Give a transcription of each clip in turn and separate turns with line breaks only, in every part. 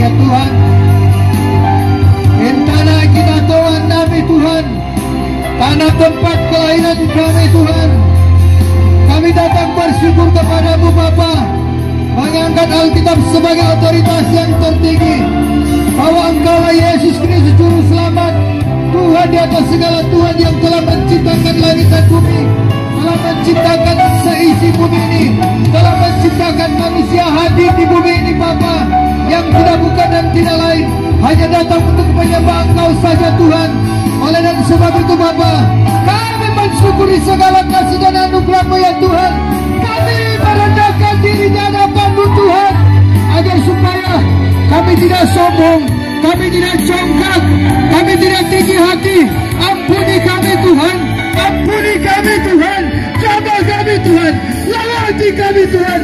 Tuhan, in tanah kita Tuhan, kami Tuhan, tanah tempat kelahiran kami Tuhan, kami datang bersyukur kepadamu Bapa, mengangkat Alkitab sebagai otoritas yang tertinggi, bahwa Engkaulah Yesus Kristus Juru Selamat, Tuhan di atas segala Tuhan yang telah menciptakan langit dan bumi, telah menciptakan seisi bumi ini, telah menciptakan manusia hadir di bumi ini Bapa, yang tidak bukan dan tidak lain, hanya datang untuk menyembah Engkau saja Tuhan. Oleh dan sebab itu Bapa, kami mensyukuri segala kasih dan anugerah-Mu ya Tuhan. Kami merendahkan diri di hadapan-Mu Tuhan, agar supaya kami tidak sombong, kami tidak congkak, kami tidak tinggi hati. Ampuni kami Tuhan, ampuni kami Tuhan, jaga kami Tuhan, lawati kami Tuhan.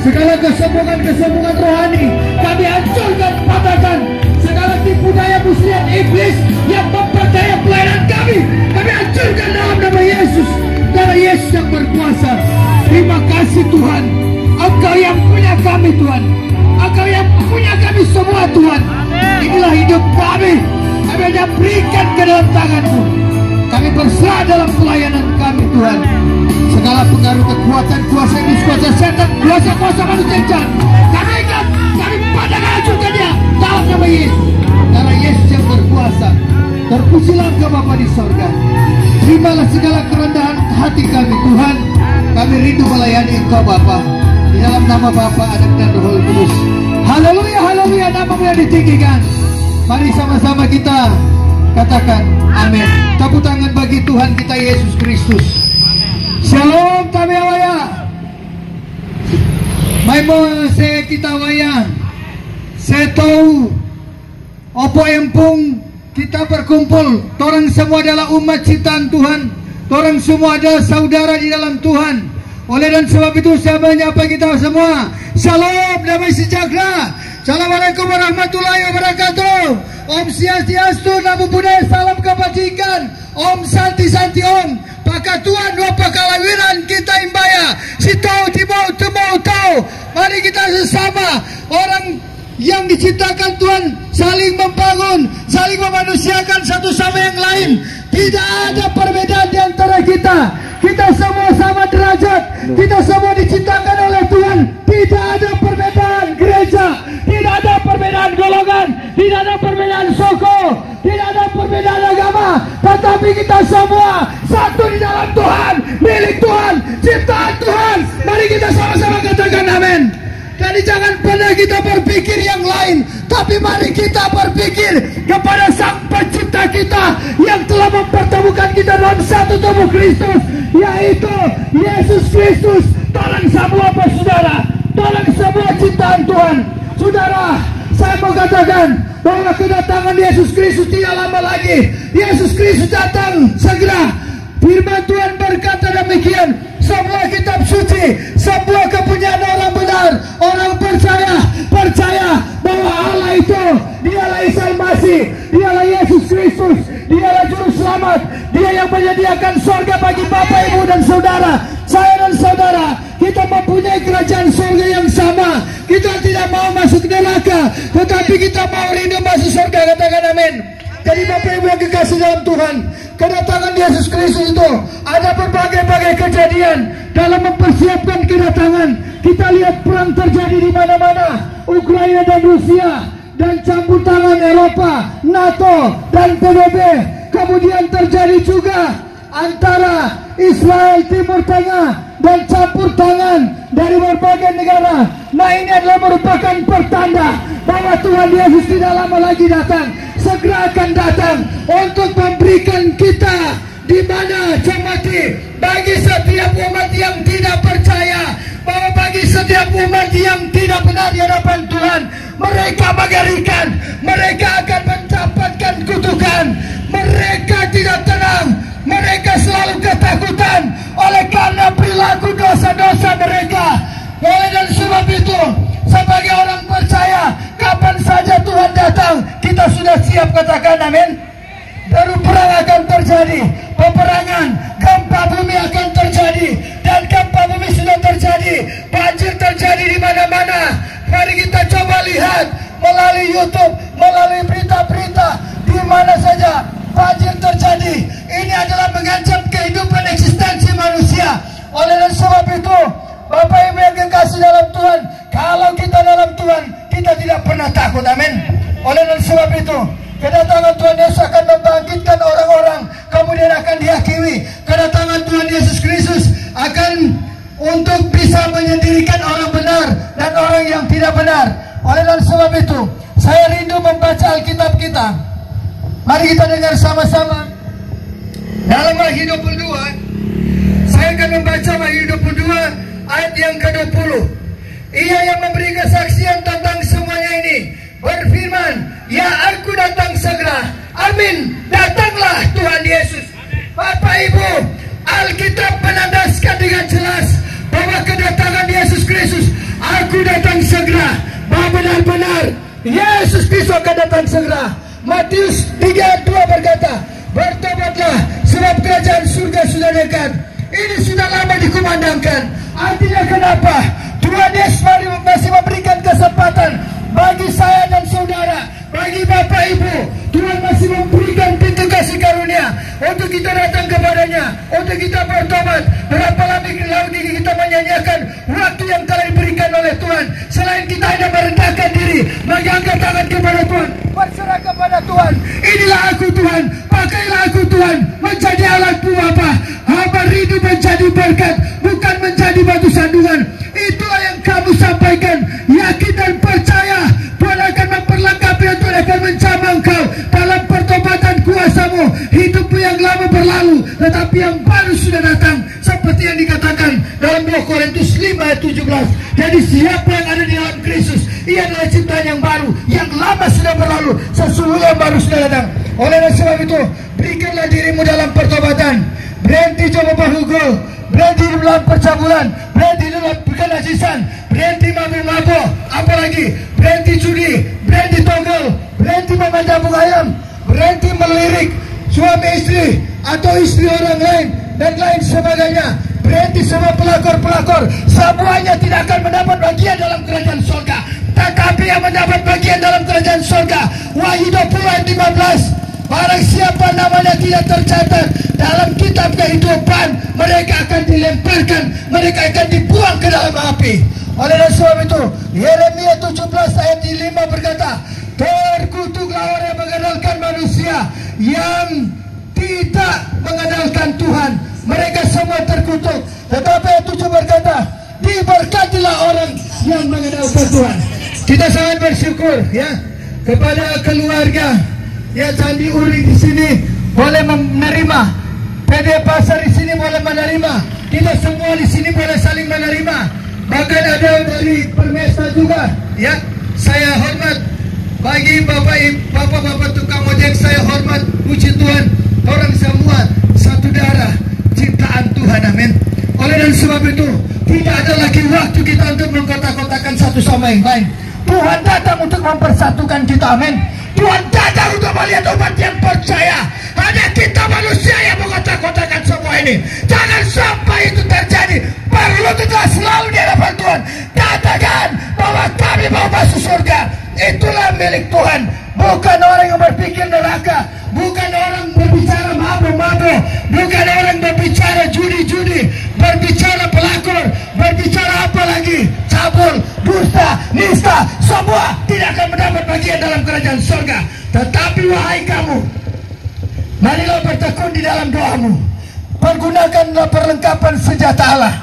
Segala kesombongan rohani kami hancurkan, patahkan. Segala tipu daya muslihat iblis yang memperdaya pelayanan kami hancurkan dalam nama Yesus, darah Yesus yang berkuasa. Terima kasih Tuhan, Engkau yang punya kami Tuhan, Engkau yang punya kami semua Tuhan. Inilah hidup kami hanya berikan ke dalam tangan-Mu. Kami berserah dalam pelayanan kami Tuhan. Segala pengaruh kekuatan, kuasa iblis, kuasa setan, kuasa manusia jahat, kami ingat, kami padahkan hancurkan dia dalam nama Yesus. Darah Yesus yang berkuasa. Terpujilah Engkau Bapa di sorga. Terimalah segala kerendahan hati kami Tuhan. Kami rindu melayani Engkau Bapa. Di dalam nama Bapa, Anak dan Roh Kudus. Haleluya, haleluya, nama-Mu yang ditinggikan. Mari sama-sama kita katakan amin. Tepuk tangan bagi Tuhan kita Yesus Kristus. Shalom kami awaya. Maimo se kita waya. Saya tahu opo empung kita berkumpul. Torang semua adalah umat ciptaan Tuhan. Torang semua adalah saudara di dalam Tuhan. Oleh dan sebab itu saya menyapa kita semua. Shalom, damai sejahtera. Assalamualaikum warahmatullahi wabarakatuh. Om Swastiastu, Namo Buddhaya, salam kebajikan. Om Santi Santi Om. Pakatuan dua pakalawiran kita imbaya. Si tahu timau temau tahu. Mari kita sesama orang yang diciptakan Tuhan saling membangun, saling memanusiakan satu sama yang lain. Tidak ada perbedaan di antara kita. Kita semua sama derajat. Kita semua diciptakan oleh Tuhan. Tidak ada perbedaan gereja, tidak ada perbedaan golongan, tidak ada perbedaan suku, tidak ada perbedaan agama. Tetapi kita semua satu di dalam Tuhan, milik Tuhan, ciptaan Tuhan. Mari kita sama-sama katakan amin. Jadi jangan pernah kita berpikir yang lain, tapi mari kita berpikir kepada Sang Pencipta kita yang telah mempertemukan kita dalam satu tubuh Kristus, yaitu Yesus Kristus. Tolong semua saudara, tolong semua ciptaan Tuhan. Saudara, saya mau katakan bahwa kedatangan Yesus Kristus tidak lama lagi. Yesus Kristus datang segera. Firman Tuhan berkata demikian. Semua kitab suci, semua kepunyaan orang benar, orang percaya bahwa Allah itu, dialah Isa Al-Masih, dialah Yesus Kristus, dialah Juru Selamat, dia yang menyediakan surga bagi Bapak, Ibu dan Saudara. Saya dan saudara, kita mempunyai kerajaan surga yang sama. Kita tidak mau masuk neraka, tetapi kita mau rindu masuk surga. Katakan amin. Jadi Bapak Ibu yang kekasih dalam Tuhan, kedatangan Yesus Kristus itu ada berbagai-bagai kejadian dalam mempersiapkan kedatangan. Kita lihat perang terjadi di mana-mana, Ukraina dan Rusia, dan campur tangan Eropa, NATO dan PBB. Kemudian terjadi juga antara Israel Timur Tengah dan campur tangan dari berbagai negara. Nah, ini adalah merupakan pertanda bahwa Tuhan Yesus tidak lama lagi datang, segera akan datang untuk memberikan kita di mana cermati bagi setiap umat yang tidak percaya, bahwa bagi setiap umat yang tidak benar di hadapan Tuhan, mereka mengerikan, mereka akan mendapatkan kutukan, mereka tidak tenang, mereka selalu ketakutan oleh karena perilaku dosa-dosa mereka. Oleh dan sebab itu, sebagai orang percaya, kapan Tuhan datang, kita sudah siap, katakan amin. Baru perang akan terjadi, peperangan, gempa bumi akan terjadi, dan gempa bumi sudah terjadi, banjir terjadi di mana-mana. Mari kita coba lihat melalui YouTube, melalui berita-berita, di mana saja banjir terjadi. Ini adalah mengancam kehidupan eksistensi manusia. Oleh sebab itu, Bapak Ibu yang kekasih dalam Tuhan, kalau kita dalam Tuhan, kita tidak pernah takut, amin. Oleh sebab itu, kedatangan Tuhan Yesus akan membangkitkan orang-orang, kemudian akan dihakimi. Kedatangan Tuhan Yesus Kristus akan untuk bisa menyendirikan orang benar dan orang yang tidak benar. Oleh sebab itu, saya rindu membaca Alkitab kita. Mari kita dengar sama-sama dalam Wahyu 22. Saya akan membaca Wahyu 22 ayat yang ke-20. Ia yang memberi kesaksian tentang semuanya ini berfirman, ya aku datang segera. Amin. Datanglah Tuhan Yesus. Bapak Ibu, Alkitab menandaskan dengan jelas bahwa kedatangan Yesus Kristus, aku datang segera, bahwa benar-benar Yesus Kristus akan datang segera. Matius 3:2 berkata, bertobatlah sebab kerajaan surga sudah dekat. Ini sudah lama dikumandangkan. Artinya kenapa? Tuhan Yesus masih memberikan kesempatan bagi saya dan saudara, bagi Bapak Ibu. Tuhan masih memberikan pintu kasih karunia untuk kita datang kepadanya, untuk kita bertobat. Berapa lagi kita menyanyiakan waktu yang telah diberikan oleh Tuhan. Selain kita hanya merendahkan diri, mengangkat tangan kepada Tuhan, berserah kepada Tuhan. Inilah aku Tuhan, pakailah aku Tuhan, menjadi alatmu Bapa. Hamba rindu menjadi berkat, bukan menjadi batu sandungan. Itulah yang kamu sampaikan. Yakin dan percaya Tuhan akan memperlengkapi, Tuhan akan menjamah engkau dalam pertobatan kuasa-Mu. Hidupmu yang lama berlalu, tetapi yang baru sudah datang. Seperti yang dikatakan dalam 2 Korintus 5 ayat 17. Jadi siapa yang ada di dalam Kristus, ia adalah ciptaan yang baru. Yang lama sudah berlalu, sesungguhnya yang baru sudah datang. Oleh sebab itu, berikanlah dirimu dalam pertobatan. Berhenti coba berhugul, berhenti dalam percabulan, berhenti dalam kenajisan, berhenti mabuk-mabuk, apalagi berhenti judi, berhenti togel, berhenti memandang ayam, berhenti melirik suami istri atau istri orang lain dan lain sebagainya. Berhenti semua pelakor-pelakor. Semuanya tidak akan mendapat bagian dalam kerajaan surga. Tetapi yang mendapat bagian dalam kerajaan surga, Wahyu 20 ayat 15. Barang siapa namanya tidak tercatat dalam kitab kehidupan, mereka akan dilemparkan, mereka akan dibuang ke dalam api. Oleh sebab itu, Yeremia 17 ayat 5 berkata, terkutuklah orang yang mengandalkan manusia, yang tidak mengandalkan Tuhan. Mereka semua terkutuk. Tetapi ayat 7 berkata, diberkatilah orang yang mengandalkan Tuhan. Kita sangat bersyukur ya kepada keluarga ya Candi Uri di sini boleh menerima, PD Pasar di sini boleh menerima, kita semua di sini boleh saling menerima. Bahkan ada dari Permesta juga ya. Saya hormat bagi bapak-bapak tukang ojek, saya hormat, puji Tuhan, orang semua satu darah ciptaan Tuhan, amin. Oleh sebab itu tidak ada lagi waktu kita untuk mengkotak-kotakan satu sama yang lain. Tuhan datang untuk mempersatukan kita, amin. Tuhan datang untuk melihat umat yang percaya. Hanya kita manusia yang mengkotak-kotakan semua ini. Jangan sampai itu terjadi. Perlu kita selalu di hadapan Tuhan katakan bahwa kami mau masuk surga. Itulah milik Tuhan. Bukan orang yang berpikir neraka, bukan orang berbicara mabuk-mabuk, bukan orang berbicara judi-judi, berbicara pelakor, berbicara apa lagi, cabul, dusta, nista, semua tidak akan mendapat bagian dalam kerajaan surga. Tetapi wahai kamu, marilah bertekun di dalam doamu, pergunakanlah perlengkapan senjata Allah.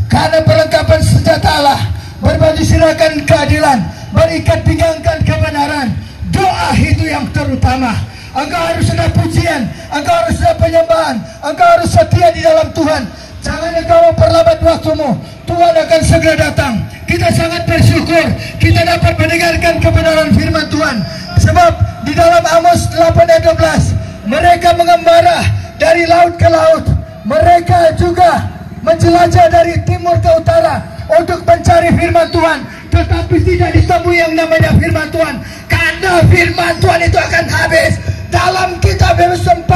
Karena perlengkapan senjata Allah berbaju sirahkan keadilan, berikat pinggangkan kebenaran. Doa itu yang terutama. Engkau harus ada pujian, engkau harus ada penyembahan, engkau harus setia di dalam Tuhan. Jangan engkau memperlambat waktumu. Tuhan akan segera datang. Kita sangat bersyukur kita dapat mendengarkan kebenaran firman Tuhan. Sebab di dalam Amos 8 ayat 12, mereka mengembara dari laut ke laut, mereka juga menjelajah dari timur ke utara untuk mencari firman Tuhan, tetapi tidak ditemui yang namanya firman Tuhan. Karena firman Tuhan itu akan habis. Dalam kitab Efesus 4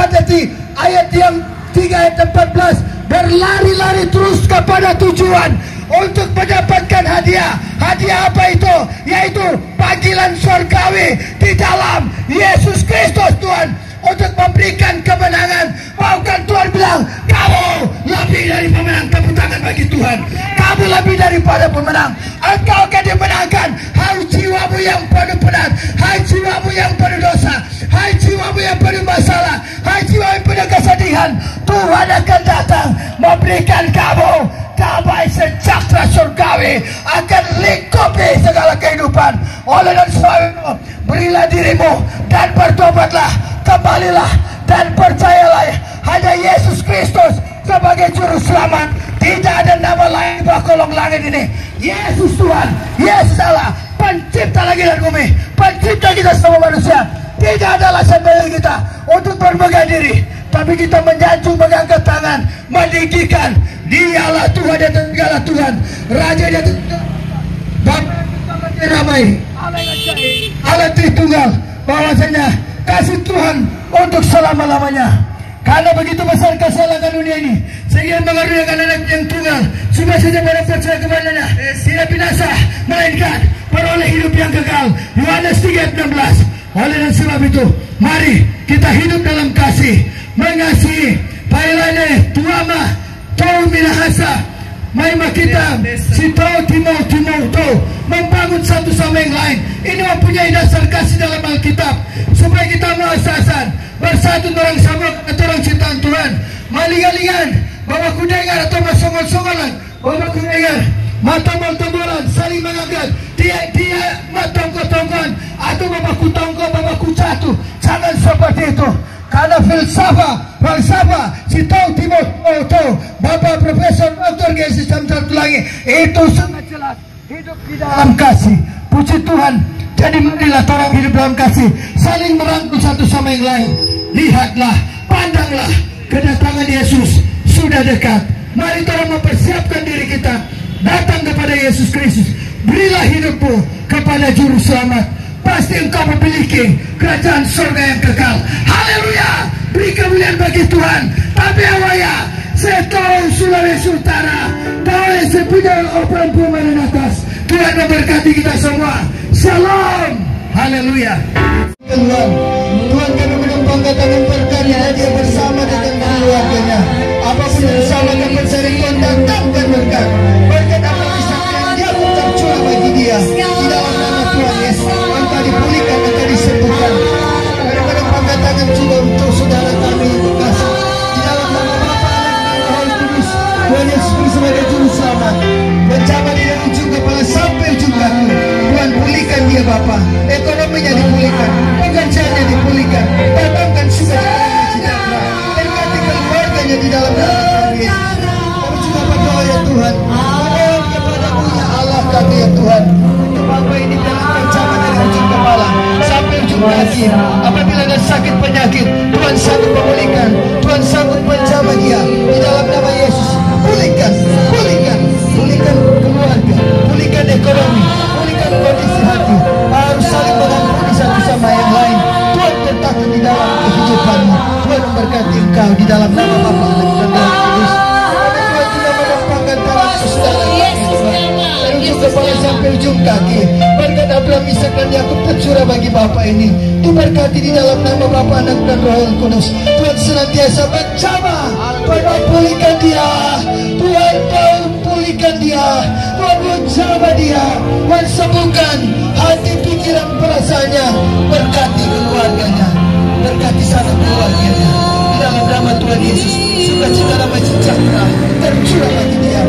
ayat yang 3 ayat 14, berlari-lari terus kepada tujuan untuk mendapatkan hadiah. Hadiah apa itu? Yaitu panggilan surgawi di dalam Yesus Kristus Tuhan, untuk memberikan kemenangan. Bahkan Tuhan bilang, kamu lebih dari pemenang. Tepuk tangan bagi Tuhan. Kamu lebih daripada pemenang. Engkau akan dimenangkan. Hai jiwamu yang penuh penat, hai jiwamu yang penuh dosa, hai jiwamu yang penuh masalah, hai jiwamu yang penuh kesedihan, Tuhan akan datang memberikan kamu damai sejahtera surgawi, akan lingkupi segala kehidupan. Oleh dan sebab itu, berilah dirimu dan bertobatlah, kembalilah dan percayalah hanya Yesus Kristus sebagai juru selamat. Tidak ada nama lain di bawah kolong langit ini. Yesus Tuhan, Yesus Allah, pencipta langit dan bumi, pencipta kita semua manusia. Tidak ada alasan bagi kita untuk bermegah diri, tapi kita menyanjung, mengangkat tangan, meninggikan Dialah Tuhan dan segala Tuhan, Raja dan Bapa ramai, Allah Tritunggal, bahwasanya kasih Tuhan untuk selama-lamanya. Karena begitu besar kasih Allah ke dunia ini, sehingga mengaruniakan anak yang tunggal, supaya saja pada percaya kepadanya tidak binasa, melainkan peroleh hidup yang kekal. Yohanes 3:16. Oleh dan sebab itu, mari kita hidup dalam kasih, mengasihi, pailane tuama tau minahasa, maima kita si tau timau tau membangun satu sama yang lain. Ini mempunyai dasar kasih dalam Alkitab, supaya kita mengasasan bersatu orang sama atau orang cintaan Tuhan. Malingan-lingan, bawa kudengar atau masongan-songolan, bawa kudengar, matang-matang saling mengangkat. Dia matang-matangkan atau bawa kutongko, bawa kucatu. Jangan seperti itu. Karena falsafah si tahu timur Bapak Profesor Dr. Gesi Samsatulangi itu sangat jelas, hidup di dalam kasih. Puji Tuhan. Jadi marilah orang hidup dalam kasih, saling merangkul satu sama yang lain. Lihatlah, pandanglah, kedatangan Yesus sudah dekat. Mari kita mempersiapkan diri kita datang kepada Yesus Kristus. Berilah hidupmu kepada Juru Selamat. Pasti engkau memiliki kerajaan surga yang kekal. Haleluya. Beri kemuliaan bagi Tuhan. Tapi awaya, saya tahu Sulawesi Utara, tahu sepidang perempuan di atas. Tuhan memberkati kita semua. Shalom. Haleluya. Tuhan kami menumpangkan tangan berkarya dia bersama dengan keluarganya. Apapun yang bersama dan mencari Tuhan datangkan berkat. Berkat apa kisahnya dia pun tercurah bagi dia. Di dalam nama Tuhan Yesus, engkau dipulihkan, engkau disembuhkan. Kami menumpangkan tangan juga untuk saudara kami yang terkasih. Di dalam nama Bapa, Anak, dan Roh Kudus, Tuhan Yesus Kristus sebagai Juru Selamat. Mencapai dari ujung kepala sampai ujung kaki. Tuhan pulihkan dia Bapa. Ekonominya dipulihkan, pekerjaannya dipulihkan. Datangkan sukacita sejahtera. Berkati keluarganya di dalam nama Tuhan Yesus. Kami juga berdoa ya Tuhan. Mohon kepadamu ya Allah kami ya Tuhan. Untuk Bapa ini dalam ancaman dari ujung kepala sampai ujung kaki. Apabila ada sakit penyakit, Tuhan sanggup memulihkan. Tuhan sanggup menjamah dia di dalam nama Yesus. Pulihkan, pulihkan, pulihkan keluarga, pulihkan ekonomi, pulihkan kondisi hati. Harus saling mengampuni satu sama yang lain. Tuhan letakkan di dalam kehidupanmu. Tuhan memberkati engkau di dalam nama Bapa dan Roh Kudus. Tuhan tidak menumpangkan tangan saudara dari ujung kepala sampai ujung kaki. Berkat Abraham, Ishak dan Yakub tercurah bagi Bapa ini. Diberkati di dalam nama Bapa, Anak dan Roh Kudus. Tuhan senantiasa menjamah. Tuhan pulihkan dia. Tuhan pulihkan dia. Tuhan menjamah dia. Tuhan sembuhkan hati, pikiran, perasaannya. Berkati keluarganya. Berkati sanak keluarganya. Di dalam nama Tuhan Yesus, sukacita damai sejahtera tercurah bagi dia.